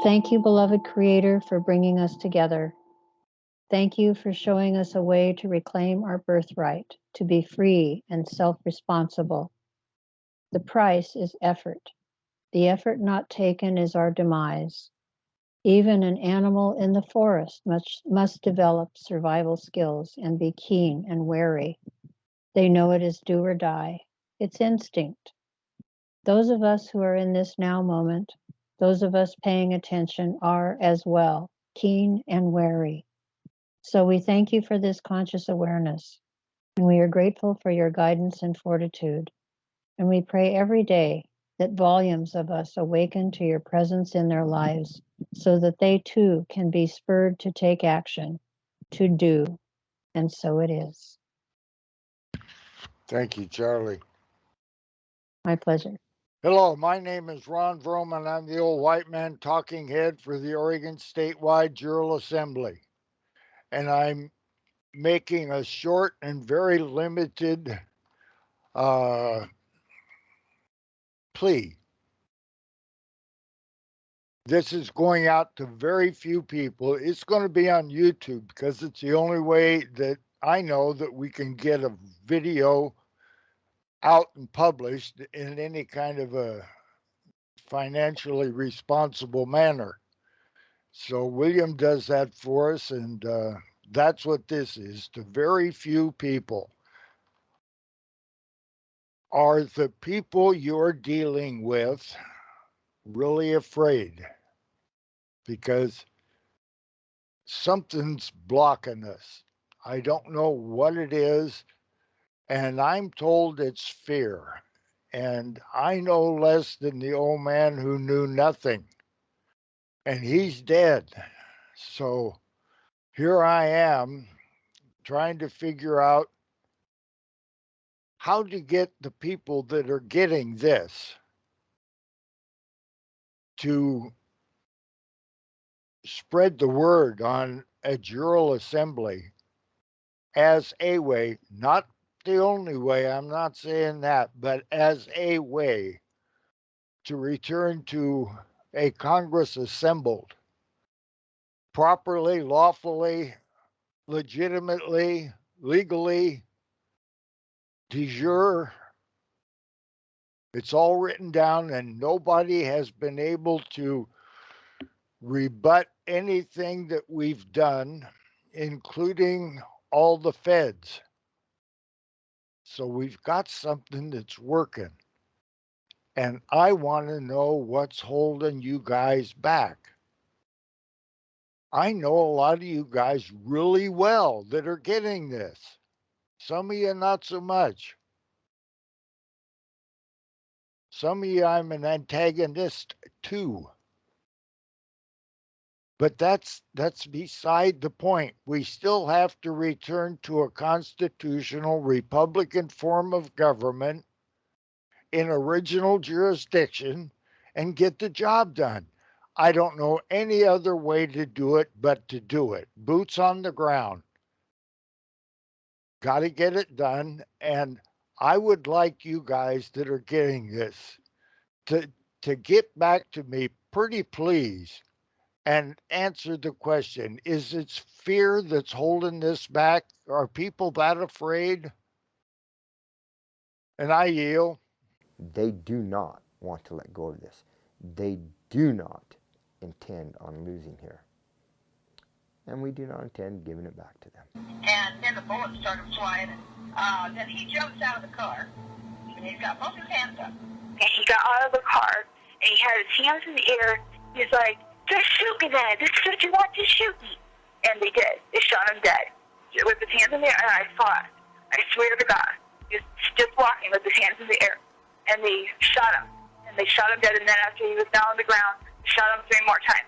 Thank you, beloved Creator, for bringing us together. Thank you for showing us a way to reclaim our birthright, to be free and self-responsible. The price is effort. The effort not taken is our demise. Even an animal in the forest must develop survival skills and be keen and wary. They know it is do or die. It's instinct. Those of us who are in this now moment, those of us paying attention are as well, keen and wary. So we thank you for this conscious awareness, and we are grateful for your guidance and fortitude. And we pray every day that volumes of us awaken to your presence in their lives so that they too can be spurred to take action, to do, and so it is. Thank you, Charlie. My pleasure. Hello, my name is Ron Vroman. I'm the old white man talking head for the Oregon Statewide Jural Assembly. And I'm making a short and very limited plea. This is going out to very few people. It's going to be on YouTube because it's the only way that I know that we can get a video out and published in any kind of a financially responsible manner. So William does that for us, and that's what this is. To very few people. Are the people you're dealing with really afraid? Because something's blocking us. I don't know what it is, and I'm told it's fear. And I know less than the old man who knew nothing, and he's dead. So here I am trying to figure out how to get the people that are getting this to spread the word on a Jural assembly as a way, not the only way, I'm not saying that, but as a way to return to a Congress assembled properly, lawfully, legitimately, legally, de jure. It's all written down, and nobody has been able to rebut anything that we've done, including all the feds. So we've got something that's working. And I want to know what's holding you guys back. I know a lot of you guys really well that are getting this. Some of you not so much. Some of you I'm an antagonist to. But that's beside the point. We still have to return to a constitutional Republican form of government in original jurisdiction and get the job done. I don't know any other way to do it but to do it. Boots on the ground. Got to get it done. And I would like you guys that are getting this to get back to me pretty please and answer the question. Is it fear that's holding this back? Are people that afraid? And I yield. They do not want to let go of this. They do not intend on losing here. And we do not intend giving it back to them. And then the bullets started flying. Then he jumps out of the car. And he's got both his hands up. And he got out of the car, and he had his hands in the air. He's like, just shoot me then. This is what you want, to shoot me. And they did. They shot him dead. With his hands in the air, and I saw it. I swear to God. He was just walking with his hands in the air. And they shot him. And they shot him dead, and then after he was down on the ground, they shot him 3 more times.